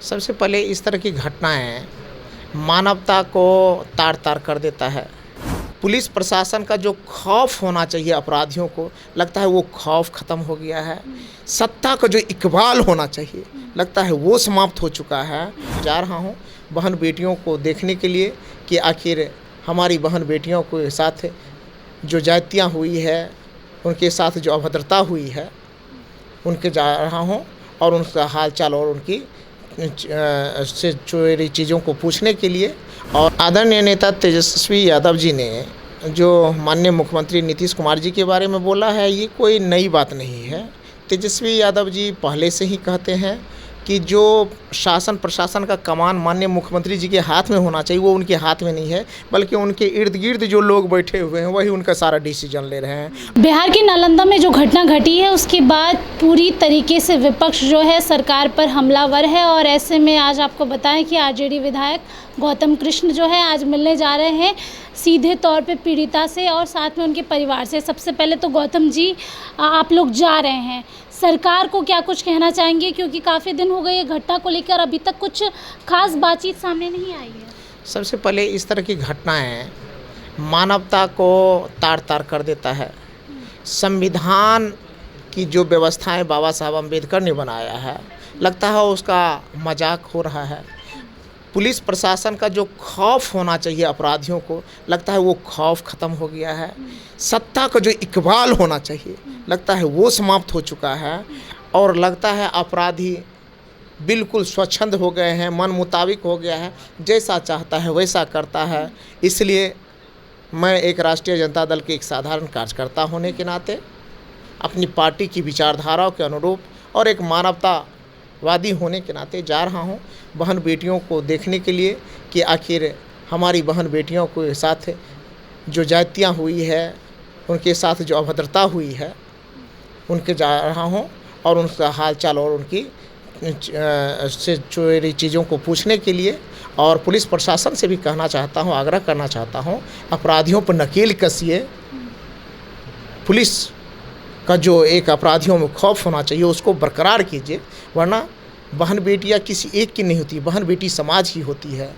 सबसे पहले इस तरह की घटनाएं मानवता को तार-तार कर देता है। पुलिस प्रशासन का जो खौफ होना चाहिए अपराधियों को, लगता है वो खौफ ख़त्म हो गया है। सत्ता का जो इक़बाल होना चाहिए, लगता है वो समाप्त हो चुका है। जा रहा हूँ बहन बेटियों को देखने के लिए कि आखिर हमारी बहन बेटियों के साथ जो ज़्यादतियाँ हुई है, उनके साथ जो अभद्रता हुई है, उनके जा रहा हूँ और उनका हाल चाल और उनकी से जुड़ी चीज़ों को पूछने के लिए। और आदरणीय नेता तेजस्वी यादव जी ने जो माननीय मुख्यमंत्री नीतीश कुमार जी के बारे में बोला है, ये कोई नई बात नहीं है। तेजस्वी यादव जी पहले से ही कहते हैं कि जो शासन प्रशासन का कमान माननीय मुख्यमंत्री जी के हाथ में होना चाहिए, वो उनके हाथ में नहीं है, बल्कि उनके इर्द गिर्द जो लोग बैठे हुए हैं वही उनका सारा डिसीजन ले रहे हैं। बिहार की नालंदा में जो घटना घटी है उसके बाद पूरी तरीके से विपक्ष जो है सरकार पर हमलावर है, और ऐसे में आज आपको बताएं कि आरजेडी विधायक गौतम कृष्ण जो है आज मिलने जा रहे हैं सीधे तौर पे पीड़िता से और साथ में उनके परिवार से। सबसे पहले तो गौतम जी, आप लोग जा रहे हैं, सरकार को क्या कुछ कहना चाहेंगे, क्योंकि काफ़ी दिन हो गए ये घटना को लेकर अभी तक कुछ खास बातचीत सामने नहीं आई है। सबसे पहले इस तरह की घटनाएं मानवता को तार-तार कर देता है। संविधान की जो व्यवस्थाएं बाबा साहब अम्बेडकर ने बनाया है, लगता है उसका मजाक हो रहा है। पुलिस प्रशासन का जो खौफ होना चाहिए अपराधियों को, लगता है वो खौफ ख़त्म हो गया है। सत्ता का जो इक़बाल होना चाहिए, लगता है वो समाप्त हो चुका है। और लगता है अपराधी बिल्कुल स्वच्छंद हो गए हैं, मन मुताबिक हो गया है, जैसा चाहता है वैसा करता है। इसलिए मैं एक राष्ट्रीय जनता दल के एक साधारण कार्यकर्ता होने के नाते अपनी पार्टी की विचारधाराओं के अनुरूप और एक मानवतावादी होने के नाते जा रहा हूँ बहन बेटियों को देखने के लिए कि आखिर हमारी बहन बेटियों के साथ जो ज़्यादतियाँ हुई है, उनके साथ जो अभद्रता हुई है, उनके जा रहा हूँ और उनका हाल चाल और उनकी से जुड़ी चीज़ों को पूछने के लिए। और पुलिस प्रशासन से भी कहना चाहता हूँ, आग्रह करना चाहता हूँ, अपराधियों पर नकेल कसिए। पुलिस का जो एक अपराधियों में खौफ होना चाहिए उसको बरकरार कीजिए, वरना बहन बेटियाँ किसी एक की नहीं होती, बहन बेटी समाज की होती है।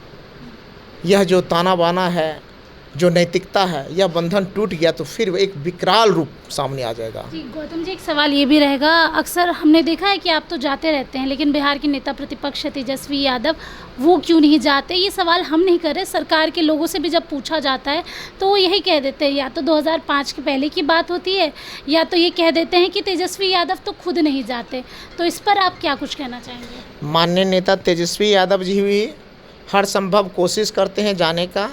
यह जो ताना बाना है, जो नैतिकता है, यह बंधन टूट गया तो फिर एक विकराल रूप सामने आ जाएगा। जी गौतम जी, एक सवाल ये भी रहेगा, अक्सर हमने देखा है कि आप तो जाते रहते हैं, लेकिन बिहार के नेता प्रतिपक्ष तेजस्वी यादव वो क्यों नहीं जाते? ये सवाल हम नहीं कर रहे, सरकार के लोगों से भी जब पूछा जाता है तो वो यही कह देते हैं, या तो 2005 के पहले की बात होती है, या तो ये कह देते हैं कि तेजस्वी यादव तो खुद नहीं जाते। तो इस पर आप क्या कुछ कहना चाहेंगे? माननीय नेता तेजस्वी यादव जी भी हर संभव कोशिश करते हैं जाने का,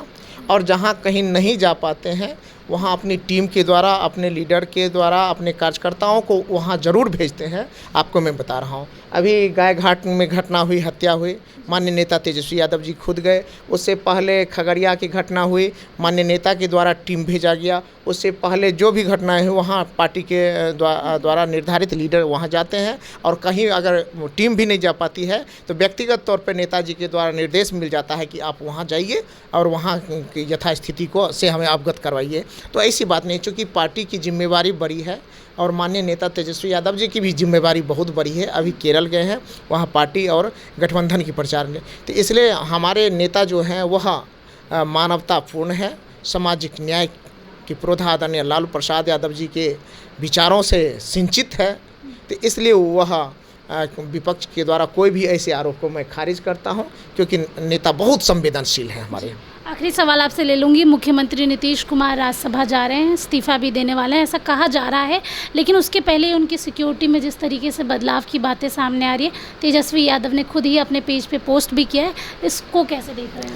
और जहाँ कहीं नहीं जा पाते हैं वहाँ अपनी टीम के द्वारा, अपने लीडर के द्वारा, अपने कार्यकर्ताओं को वहाँ ज़रूर भेजते हैं। आपको मैं बता रहा हूँ, अभी गाय घाट में घटना हुई, हत्या हुई, माननीय नेता तेजस्वी यादव जी खुद गए। उससे पहले खगड़िया की घटना हुई, माननीय नेता के द्वारा टीम भेजा गया। उससे पहले जो भी घटनाएं हुई वहाँ पार्टी के द्वारा निर्धारित लीडर वहाँ जाते हैं, और कहीं अगर टीम भी नहीं जा पाती है तो व्यक्तिगत तौर पर नेताजी के द्वारा निर्देश मिल जाता है कि आप वहाँ जाइए और वहाँ की यथास्थिति को से हमें अवगत करवाइए। तो ऐसी बात नहीं, चूँकि पार्टी की जिम्मेवारी बड़ी है और माननीय नेता तेजस्वी यादव जी की भी जिम्मेवारी बहुत बड़ी है। अभी केरल गए हैं, वहाँ पार्टी और गठबंधन की प्रचार में, तो इसलिए हमारे नेता जो हैं वह मानवतापूर्ण है, सामाजिक न्याय के पुरोधा आदरणीय लालू प्रसाद यादव जी के विचारों से सिंचित है। तो इसलिए वह विपक्ष के द्वारा कोई भी ऐसे आरोप को मैं खारिज करता हूं, क्योंकि नेता बहुत संवेदनशील हैं हमारे। आखिरी सवाल आपसे ले लूँगी, मुख्यमंत्री नीतीश कुमार राज्यसभा जा रहे हैं, इस्तीफा भी देने वाले हैं ऐसा कहा जा रहा है, लेकिन उसके पहले उनकी सिक्योरिटी में जिस तरीके से बदलाव की बातें सामने आ रही है, तेजस्वी यादव ने खुद ही अपने पेज पे पोस्ट भी किया है, इसको कैसे देख रहे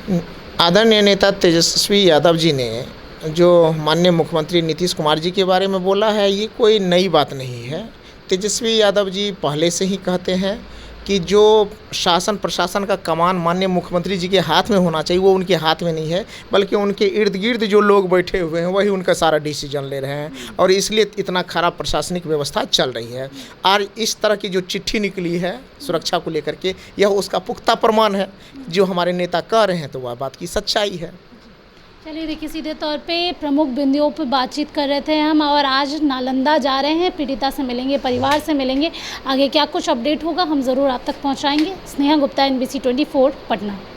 हैं? आदरणीय नेता तेजस्वी यादव जी ने जो माननीय मुख्यमंत्री नीतीश कुमार जी के बारे में बोला है, ये कोई नई बात नहीं है। तेजस्वी यादव जी पहले से ही कहते हैं कि जो शासन प्रशासन का कमान माननीय मुख्यमंत्री जी के हाथ में होना चाहिए, वो उनके हाथ में नहीं है, बल्कि उनके इर्द गिर्द जो लोग बैठे हुए हैं वही उनका सारा डिसीजन ले रहे हैं, और इसलिए इतना खराब प्रशासनिक व्यवस्था चल रही है। और इस तरह की जो चिट्ठी निकली है सुरक्षा को लेकर के, यह उसका पुख्ता प्रमाण है। जो हमारे नेता कह रहे हैं तो वह बात की सच्चाई है। चलिए देखिए, सीधे तौर पे प्रमुख बिंदुओं पर बातचीत कर रहे थे हम, और आज नालंदा जा रहे हैं, पीड़िता से मिलेंगे, परिवार से मिलेंगे। आगे क्या कुछ अपडेट होगा हम ज़रूर आप तक पहुंचाएंगे। स्नेहा गुप्ता, NBC 24, पटना।